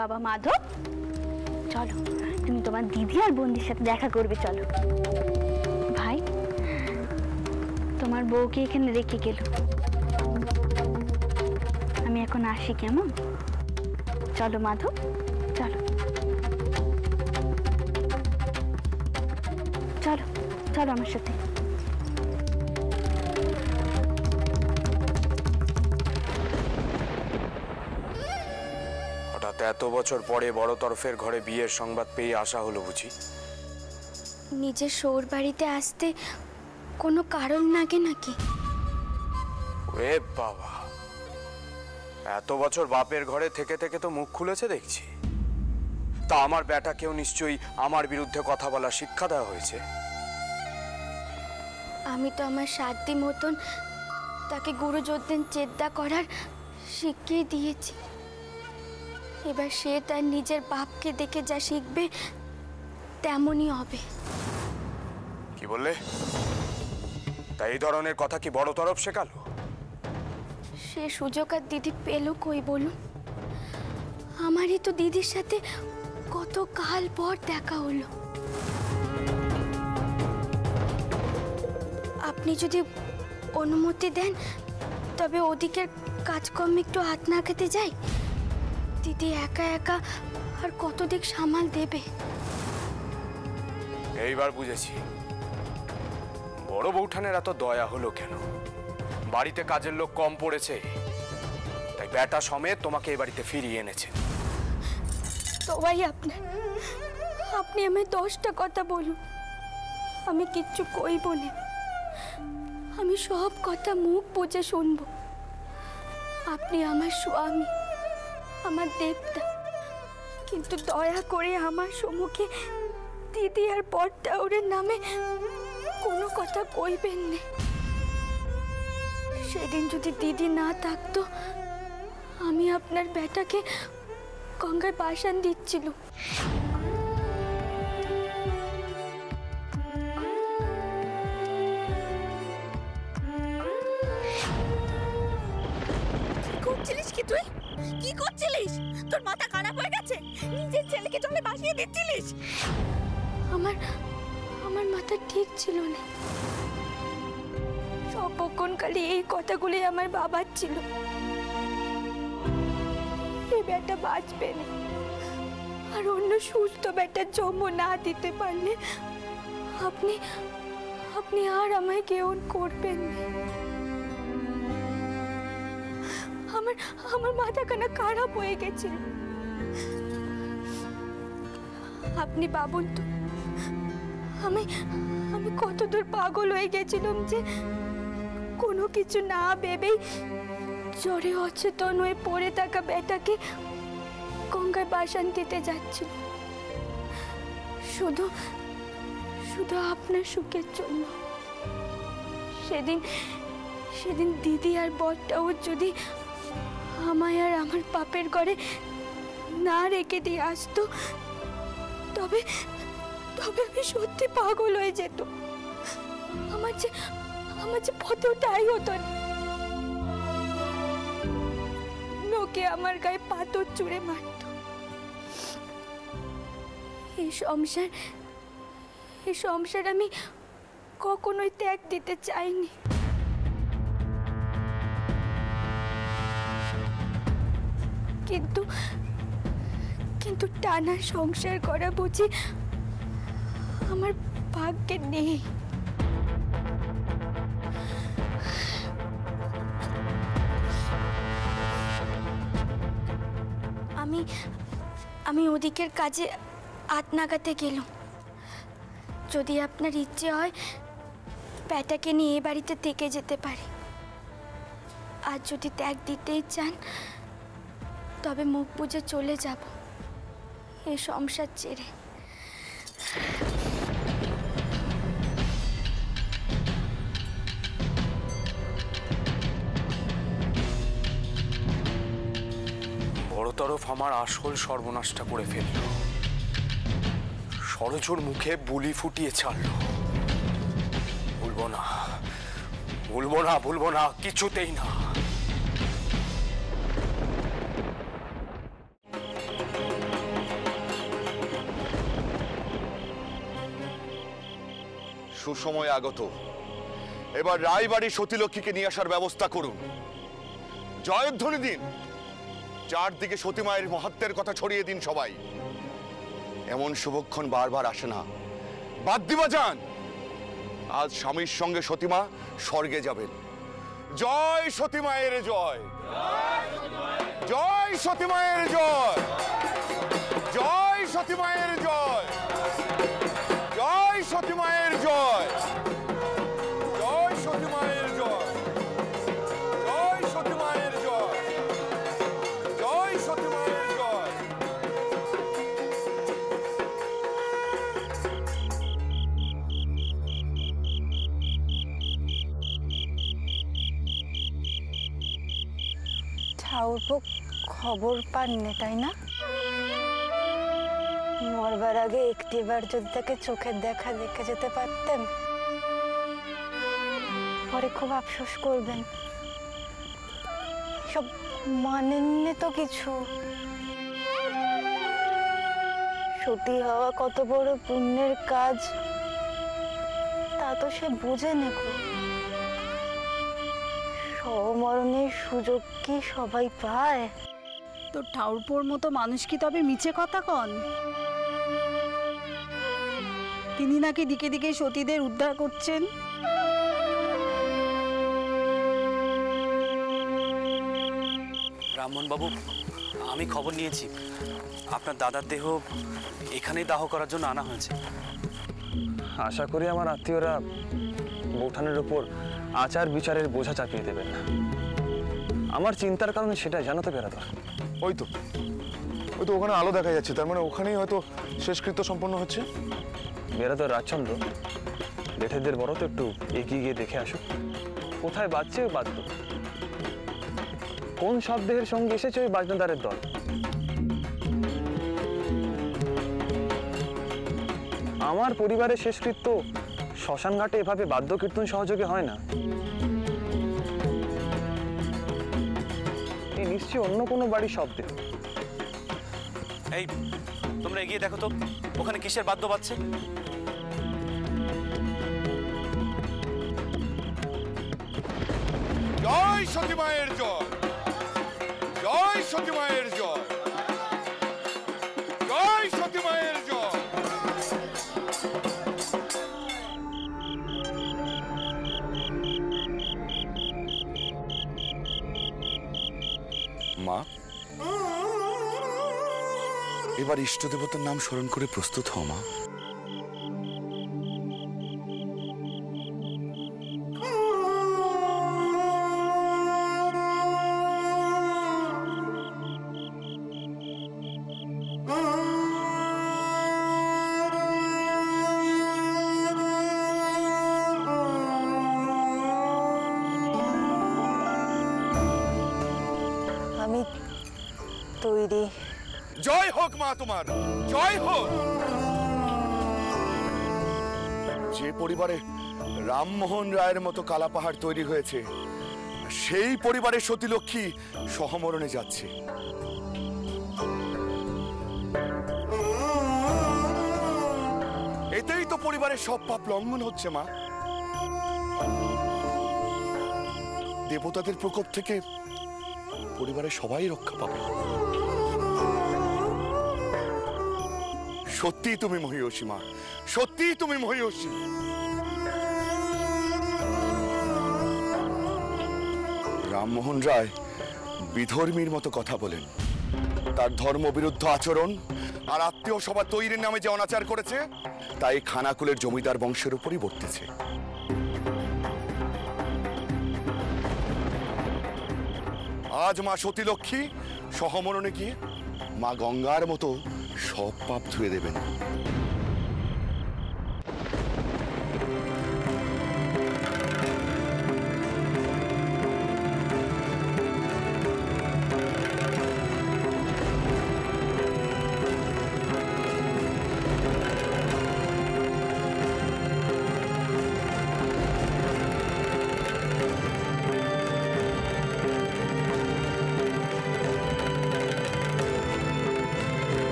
বাবা মাধব, চলো তুমি তোমার দিদি আর বোনদের সাথে দেখা করবে। চলো ভাই, তোমার বউকে এখানে রেখে গেল, আমি এখন আসি কেমন? চলো মাধব, চলো চলো চলো আমার সাথে। হঠাৎ এত বছর পরে বড় তরফের ঘরে বিয়ের সংবাদ পেয়ে আসা হলো বুঝি? নিজের শোর বাড়িতে আসতে কোনো কারণ লাগে নাকি? এ বাবা, এত বছর বাপের ঘরে থেকে থেকে তো মুখ খুলেছে দেখছি। তা আমার বেটাকেও নিশ্চয়ই আমার বিরুদ্ধে কথা বলার শিক্ষা দেওয়া হয়েছে। আমি তো আমার সাধ্য মতন তাকে গুরুজনদের চেষ্টা করার শিখিয়ে দিয়েছি। এবার সে তার নিজের বাপকে দেখে যা শিখবে তেমনই হবে। কি বললে? তাই এই ধরনের কথা কি বড় তরফ শেখালো? সে সুযোগ আর দিদি পেল কই বলুন? আমারই তো দিদির সাথে কত কাল পর দেখা হলো। আপনি যদি অনুমতি দেন তবে ওদিকের কাজকর্মে একটু হাত না খেতে যাই। দিদি একা একা আর কত দিক সামাল দেবে। এইবার বুঝেছি বড় বৌঠানের এত দয়া হলো কেন। বাড়িতে কাজের লোক কম পড়েছে, তাই বেটা সমেত তোমাকে এই বাড়িতে ফিরিয়ে এনেছে। সবাই আপনার, আপনি আমায় 10টা কথা বলুন, আমি কিচ্ছু কইব না। আমি সব কথা মুখ বুঝে শুনবো। আপনি আমার স্বামী, আমার দেবতা, কিন্তু দয়া করে আমার সম্মুখে দিদি আর বড়টাউরের নামে কোনো কথা কইবেন না। সেদিন যদি দিদি না থাকতো, আমি আপনার বেটাকে গঙ্গায় বাসান দিচ্ছিল। করছিলিস কি তুই? কি করছিলিস? তোর মাথা খারাপ হয়ে গেছে? নিজের ছেলেকে জলে ভাসিয়ে দিচ্ছিলিস? আমার মাথা ঠিক ছিল না। সবক্ষণকালে এই কথাগুলি আমার বাবার ছিল। এই বেটা বাঁচবে না, আর অন্য সুস্থ বেটার জন্ম না দিতে পারলে আপনি আর আমায় কেউন করবেন না। আমার মাথাখানা খারাপ হয়ে গেছিল। আপনি ভাবুন তো, আমি কতদূর পাগল হয়ে গেছিলাম যে কোনো কিছু না ভেবেই জ্বরে অচেতন হয়ে পড়ে থাকা বেটাকে গঙ্গায় বাসান দিতে যাচ্ছিল, শুধু আপনার সুখের জন্য। সেদিন দিদি আর বড়টাও যদি আমায় আর আমার বাপের ঘরে না রেখে দিয়ে আসতো, তবে আমি সত্যি পাগল হয়ে যেত। আমার যে পথটাই হতো না। লোকে আমার গায়ে পাথর ছুঁড়ে মারত। এই সংসার আমি কখনোই ত্যাগ দিতে চাইনি। কিন্তু টানা সংসার করা বুঝি আমার ভাগ্যে নেই। আমি ওদিকের কাজে হাত নাগাতে গেলাম। যদি আপনার ইচ্ছে হয় বেটাকে নিয়ে এ বাড়িতে থেকে যেতে পারি। আর যদি ত্যাগ দিতেই চান তবে মুখ বুজে চলে যাব এই সংসার ছেড়ে। বড় তরফ আমার আসল সর্বনাশটা করে ফেলল। সরজুর মুখে বুলি ফুটিয়ে ছাড়লো। ভুলবো না, কিছুতেই না। সুসময় আগত। এবার রায়বাড়ি সতীলক্ষ্মীকে নিয়ে আসার ব্যবস্থা করুন, জয়ধ্বনি দিন, চারদিকে সতী মায়ের মহাত্মের কথা ছড়িয়ে দিন সবাই। এমন শুভক্ষণ বারবার আসে না, বাদ দিবা যান। আজ স্বামীর সঙ্গে সতীমা স্বর্গে যাবেন। জয় সতী মায়ের জয়, জয় সতী মায়ের জয়, জয় সতী মায়ের জয়, জয় সতী মায়ের জয়, জয় সতী মায়ের জয়, জয় সতী মায়ের জয়, জয় সতী মায়ের জয়। ঠাকুরপো খবর পাননি তাই না? মরবার আগে একটিবার যদি তাকে চোখের দেখা দেখে যেতে পারতেন, পরে খুব আফসোস করবেন। সব মানেননি তো কিছু। সতী হওয়া কত বড় পুণ্যের কাজ তা তো সে বুঝে নেকো। সহমরণের সুযোগ কি সবাই পায়? তো ঠাউরপোর মতো মানুষ কি তবে মিছে কথা কন? তিনি নাকি দিকে দিকে সতীদের উদ্ধার করছেন। ব্রাহ্মণবাবু, আমি খবর নিয়েছি, আপনার দাদার দেহ এখানেই দাহ করার জন্য আনা হয়েছে। আশা করি আমার আত্মীয়রা বৌঠানের উপর আচার বিচারের বোঝা চাপিয়ে দেবেন না। আমার চিন্তার কারণে সেটা জানো তো বেরাদর। ওই তো ওখানে আলো দেখা যাচ্ছে, তার মানে ওখানেই হয়তো শেষকৃত্য সম্পন্ন হচ্ছে। বেরাদর রাজচন্দ্র, জেঠেদের বড় তো একটু এগিয়ে গিয়ে দেখে আসুক কোথায় বাজছে ওই বাদ্য, কোন শব্দের সঙ্গে এসেছে ওই বাজনাদারের দল। আমার পরিবারের শেষকৃত্য শ্মশানঘাটে এভাবে বাদ্য কীর্তন সহযোগে হয় না। এই নিশ্চয়ই অন্য কোনো বাড়ির শব্দে। এই তোমরা এগিয়ে দেখো তো ওখানে কিসের বাদ্য বাজছে। জয় সতী মায়ের জয়, জয় সতী মায়ের জয়, জয় সতী মায়ের জয়। মা, এবার ইষ্ট দেবতার নাম স্মরণ করে প্রস্তুত হও মা। আমি তৈরি। জয় হোক মা তোমার, জয় হোক। যে পরিবারে রামমোহন রায়ের মতো কালা পাহাড় তৈরি হয়েছে, সেই পরিবারের সতীলক্ষ্মী সহমরণে যাচ্ছে। এতেই তো পরিবারের সব পাপ লঙ্ঘন হচ্ছে মা। দেবতাদের প্রকোপ থেকে পরিবারের সবাই রক্ষা পাবে। সত্যি তুমি মহিয়সী মা, সত্যি তুমি মহিয়সী। রামমোহন রায় বিধর্মীর মতো কথা বলেন। তার ধর্মবিরুদ্ধ আচরণ আর আত্মীয় সভা তৈরির নামে যে অনাচার করেছে, তাই খানাকুলের জমিদার বংশের উপরই বর্তেছে। আজ মা সতীলক্ষ্মী সহমরণে গিয়ে মা গঙ্গার মতো সব পাপ ধুয়ে দেবেন।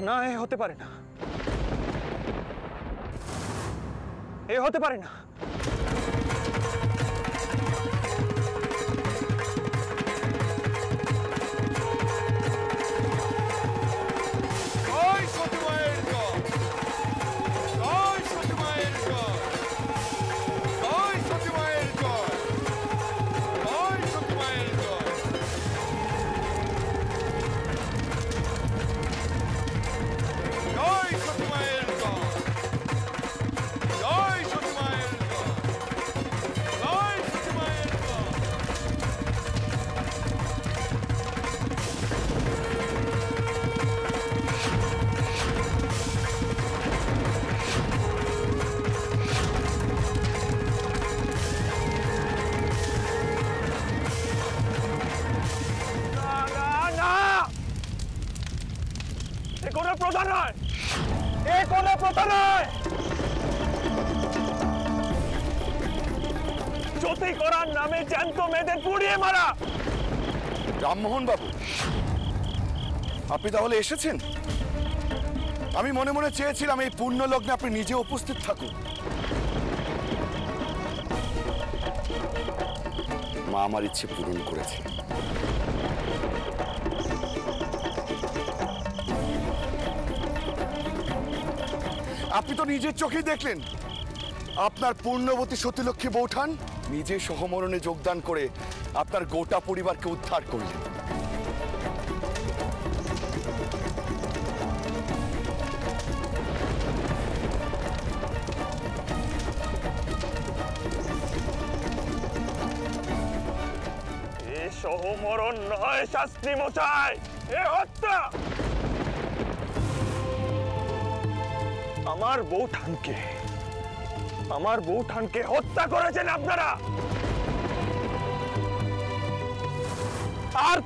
না, এ হতে পারে না, এ হতে পারে না। প্রথা নয়, এ কোনো প্রথা নয়। জ্যোতি করার নামে জ্যান্ত মেয়েদের পুড়িয়ে মারা। রামমোহন বাবু, আপনি তাহলে এসেছেন? আমি মনে মনে চেয়েছিলাম এই পূর্ণ লগ্নে আপনি নিজে উপস্থিত থাকুন। মা আমার ইচ্ছে পূরণ করেছে। আপনি তো নিজের চোখেই দেখলেন আপনার পূর্ণবতী সতীলক্ষ্মী বৌঠান নিজে সহমরণে যোগদান করে আপনার গোটা পরিবারকে উদ্ধার করলেন। এ সহমরণ নয় শাস্ত্রী মশাই, এ হত্যা। আমার বৌঠানকে হত্যা করেছেন আপনারা। আর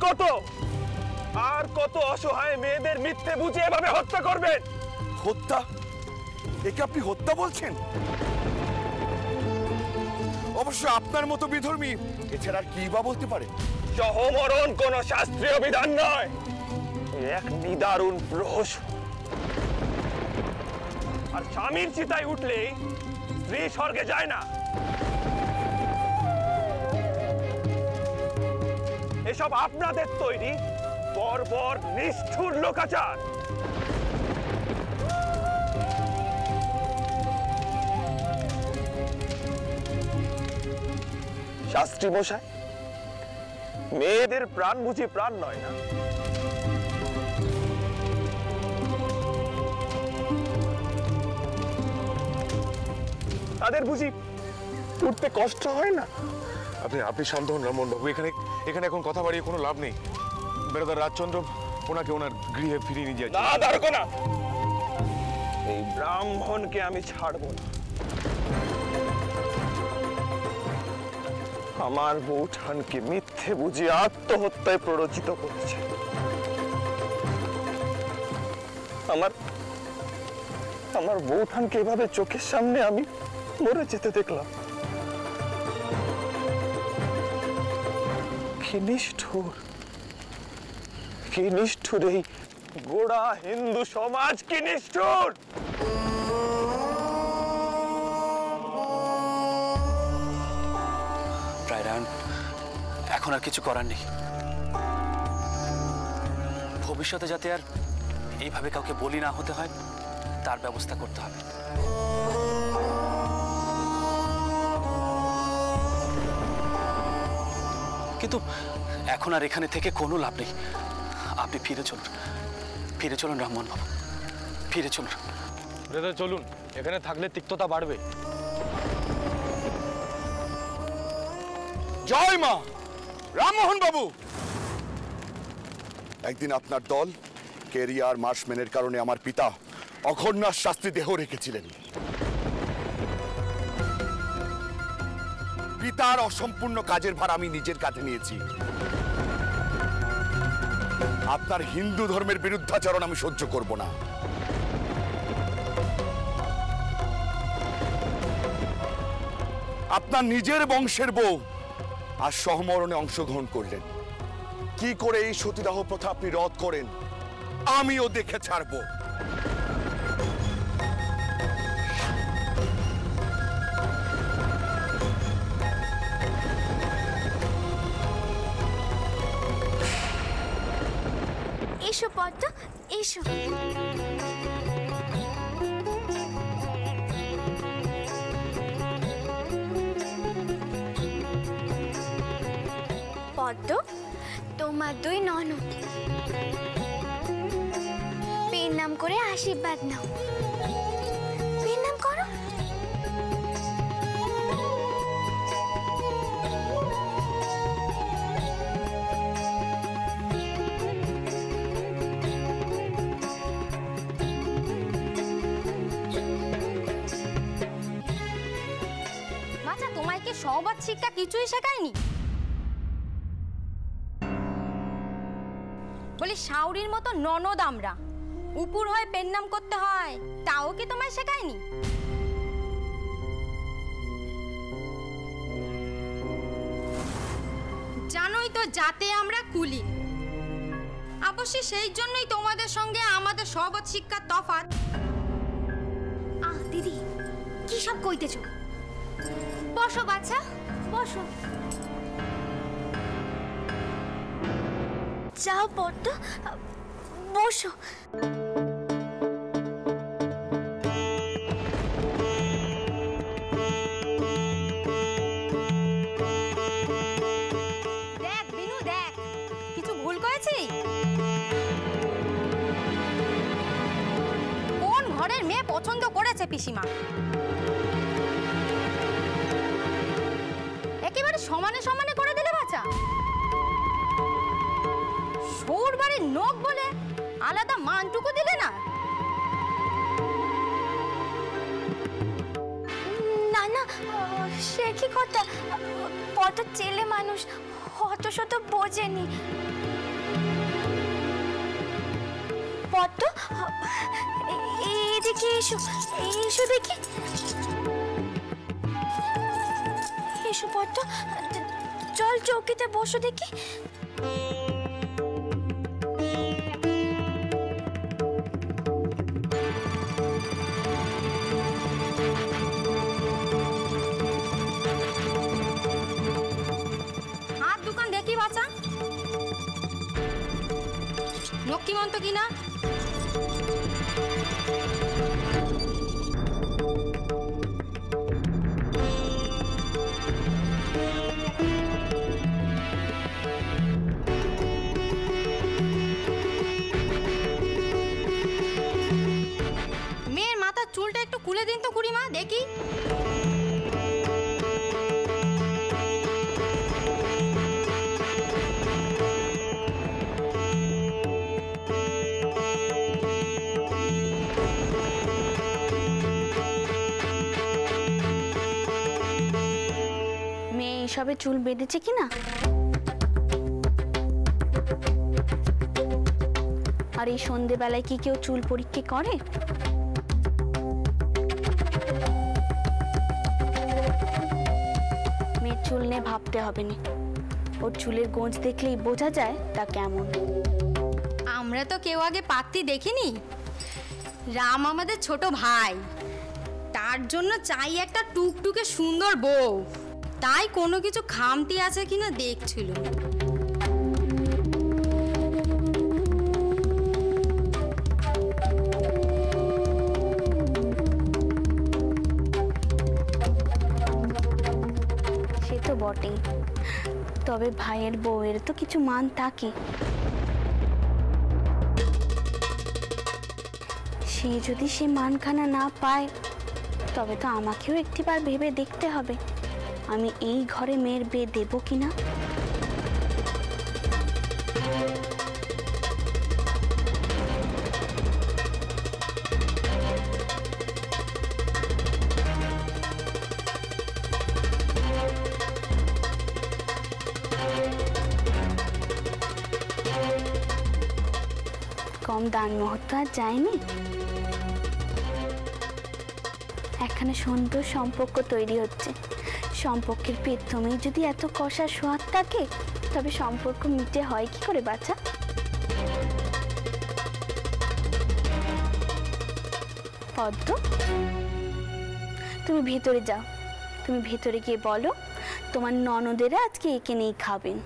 কত অসহায় মেয়েদের মিথ্যে বুঝে এভাবে হত্যা করবেন? হত্যা? একে আপনি হত্যা বলছেন? অবশ্য আপনার মতো বিধর্মী এছাড়া আর কি বা বলতে পারে? সহমরণ কোন শাস্ত্রীয় বিধান নয়, এক নিদারুণ প্রহসন। আর স্বামীর চিতায় উঠলে স্ত্রী স্বর্গে যায় না। এসব আপনাদের তৈরি বর্বর নিষ্ঠুর লোকাচার। শাস্ত্রী মশাই, মেয়েদের প্রাণ বুঝি প্রাণ নয় না? তাদের বুঝি উঠতে কষ্ট হয় না? আপনি শান্ত হন রামমোহন বাবু। এখানে এখন কথা বাড়িয়ে কোনো লাভ নেই। বেরোদার রাজচন্দ্র ওনাকে ওনার গৃহে ফিরিয়ে নিয়ে যাচ্ছে। না দারুকোনা, এই ব্রাহ্মণকে আমি ছাড়বো না। আমার বৌঠানকে মিথ্যে বুঝিয়ে আত্মহত্যায় প্ররোচিত করেছে। আমার বৌঠানকে এভাবে চোখের সামনে আমি মরে যেতে দেখলাম। কি নিষ্ঠুর এই গোড়া হিন্দু সমাজ, কি নিষ্ঠুর! রায়রান, এখন আর কিছু করার নেই। ভবিষ্যতে যাতে আর এইভাবে কাউকে বলি না হতে হয় তার ব্যবস্থা করতে হবে। কিন্তু এখন আর এখানে থেকে কোনো লাভ নেই। আপনি ফিরে চলুন রামমোহন বাবু, ফিরে চলুন। বেরোদা চলুন, এখানে থাকলে তিক্ততা বাড়বে। জয় মা! রামমোহন বাবু, একদিন আপনার দল কেরিয়ার মার্শম্যানের কারণে আমার পিতা অঘরনাথ শাস্ত্রী দেহ রেখেছিলেন। পিতার অসম্পূর্ণ কাজের ভার আমি নিজের কাঁধে নিয়েছি। আপনার হিন্দু ধর্মের বিরুদ্ধাচরণ আমি সহ্য করব না। আপনার নিজের বংশের বউ আর সহমরণে অংশগ্রহণ করলেন। কি করে এই সতীদাহ প্রথা আপনি রদ করেন আমিও দেখে ছাড়বো। এসো পদ্ম, এসো। পদ্ম, তোমার দুই ননদ, পেন নাম করে আশীর্বাদ নাও। পেন নাম করো। বাচ্চা, তোমায় কি সহবাদ শিক্ষা কিছুই শেখায়নি? বলি শাওরির মতো ননদ আমরা, উপুর হয়ে পেন নাম করতে হয়, তাও কি তোমায় শেখায়নি? জানোই তো যাতে আমরা কুলি, অবশ্যই সেই জন্যই তোমাদের সঙ্গে আমাদের সহবাদ শিক্ষার তফাৎ। দিদি, কি সব কইতেছ? বসো বাচ্চা, বসো। যাও পদ্ম, বসো। দেখ বিনু, দেখ কিছু ভুল করেছি? কোন ঘরের মেয়ে পছন্দ করেছে পিসিমা? একেবারে সমানে সমানে করে দিলে বাচ্চা। সৌর বাড়ির নোক বলে আলাদা মানটুকু দিলে না? না না, সে কি কথা? পদ্ম ছেলে মানুষ, অত শত বোঝেনি। পদ্ম, এদিকে এসো, এসো দেখি। এসো পদ্ম, চল চৌকিতে বসো দেখি। হাত দোকান দেখি বাচ্চা, লক্ষ্মীমন্ত কিনা। মেয়ের মাথার চুলটা একটু খুলে দিন তো খুড়িমা, দেখি। মেয়ে এসবে চুল বেঁধেছে কিনা? আর এই সন্ধেবেলায় কি কেউ চুল পরীক্ষা করে? মেয়ের চুল নিয়ে ভাবতে হবে না, ওর চুলের গোঁজ দেখলেই বোঝা যায় তা কেমন। আমরা তো কেউ আগে পাত্তি দেখিনি। রাম আমাদের ছোট ভাই, তার জন্য চাই একটা টুকটুকে সুন্দর বউ। তাই কোনো কিছু খামতি আছে কিনা দেখছিল। সে তো বটেই, তবে ভাইয়ের বউয়ের তো কিছু মান থাকে। সে যদি সে মানখানা না পায়, তবে তো আমাকেও একটিবার ভেবে দেখতে হবে আমি এই ঘরে মেয়ের বিয়ে দেব কিনা। কম দান মুহূর্ত আর যায়নি। এখানে সুন্দর সম্পর্ক তৈরি হচ্ছে। সম্পর্কের প্রথমেই যদি এত কষা সোয়াদ থাকে, তবে সম্পর্ক মিটে হয় কি করে বাচ্চা? পদ্ম, তুমি ভেতরে যাও। তুমি ভেতরে গিয়ে বলো তোমার ননদেরা আজকে একে নিয়ে খাবেন।